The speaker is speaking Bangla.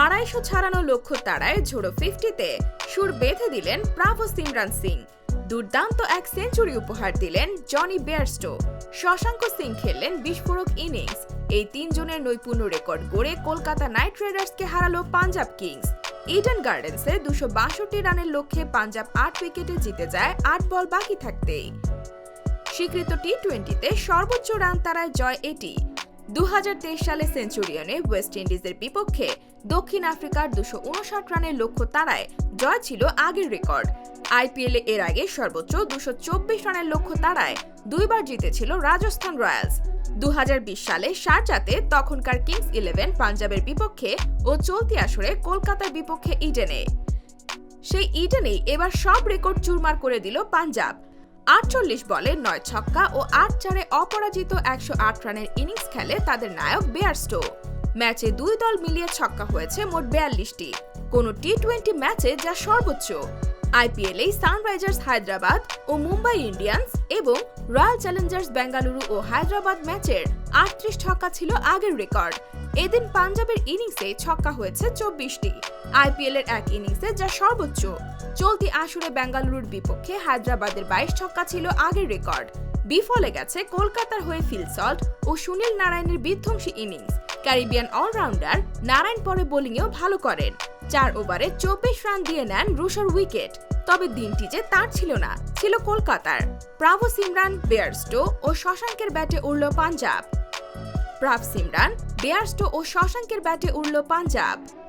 296 লক্ষ তাড়ায় ঝোড়ো 50-তে সুর বেঁধে দিলেন ব্রাভো সিমরান সিং। দুর্দান্ত এক সেঞ্চুরি উপহার দিলেন জনি বেয়ারস্টো। শশাঙ্ক সিং খেললেন বিস্ফোরক ইনিংস। এই তিনজনের নৈপুণ্য রেকর্ড গড়ে কলকাতা নাইট রাইডার্সকে হারালো পাঞ্জাব কিংস। ইডেন গার্ডেন্সে 262 রানের লক্ষ্যে পাঞ্জাব 8 উইকেটে জিতে যায় 8 বল বাকি থাকতেই। স্বীকৃত টি-20-তে সর্বোচ্চ রান তাড়ায় জয় এটি। 2023 সালে সেঞ্চুরিয়নে ওয়েস্ট ইন্ডিজের বিপক্ষে দক্ষিণ আফ্রিকার 259 রানের লক্ষ্য তাড়ায় জয় ছিল আগের রেকর্ড। আইপিএলে এর আগে সর্বোচ্চ 224 রানের লক্ষ্য তাড়ায় দুইবার জিতেছিল রাজস্থান রয়্যালস। 2020 সালে শারজাতে তখনকার কিংস 11 পাঞ্জাবের বিপক্ষে ও চলতি আসরে কলকাতার বিপক্ষে ইডেনে। সেই ইডেনেই এবার সব রেকর্ড চুরমার করে দিল পাঞ্জাব। 48 বলে 9 ছক্কা ও 8-4-এ অপরাজিত 108 রানের ইনিংস খেলে তাদের নায়ক বেয়ারস্টো। ম্যাচে দুই দল মিলিয়ে ছক্কা হয়েছে মোট 42টি, কোন টি-20 ম্যাচে যা সর্বোচ্চ। আইপিএলে সানরাইজার্স হায়দ্রাবাদ ও মুম্বাই ইন্ডিয়ান্স এবং রয়্যাল চ্যালেঞ্জার্স বেঙ্গালুরু ও হায়দ্রাবাদ ম্যাচের 38 ছক্কা ছিল আগের রেকর্ড। এদিন পাঞ্জাবের ইনিংসে ছক্কা হয়েছে 24টি, আইপিএলের এক ইনিংসে যা সর্বোচ্চ। চলতি আসরে বেঙ্গালুরুর বিপক্ষে হায়দ্রাবাদের 22 ছক্কা ছিল আগের রেকর্ড। বিফলে গেছে কলকাতার হয়ে ফিল সল্ট ও সুনীল নারায়ণের বিধ্বংসী ইনিংস। ক্যারিবিয়ান অলরাউন্ডার নারায়ণ পরে বোলিংয়েও ভালো করেন। 4 ওভারে 24 রান দিয়ে নেন রুশোর উইকেট। তবে দিনটি যে তার ছিল না, ছিল কলকাতার। ব্রাভো সিমরান, বেয়ারস্টো ও শশাঙ্কের ব্যাটে উড়ল পাঞ্জাব।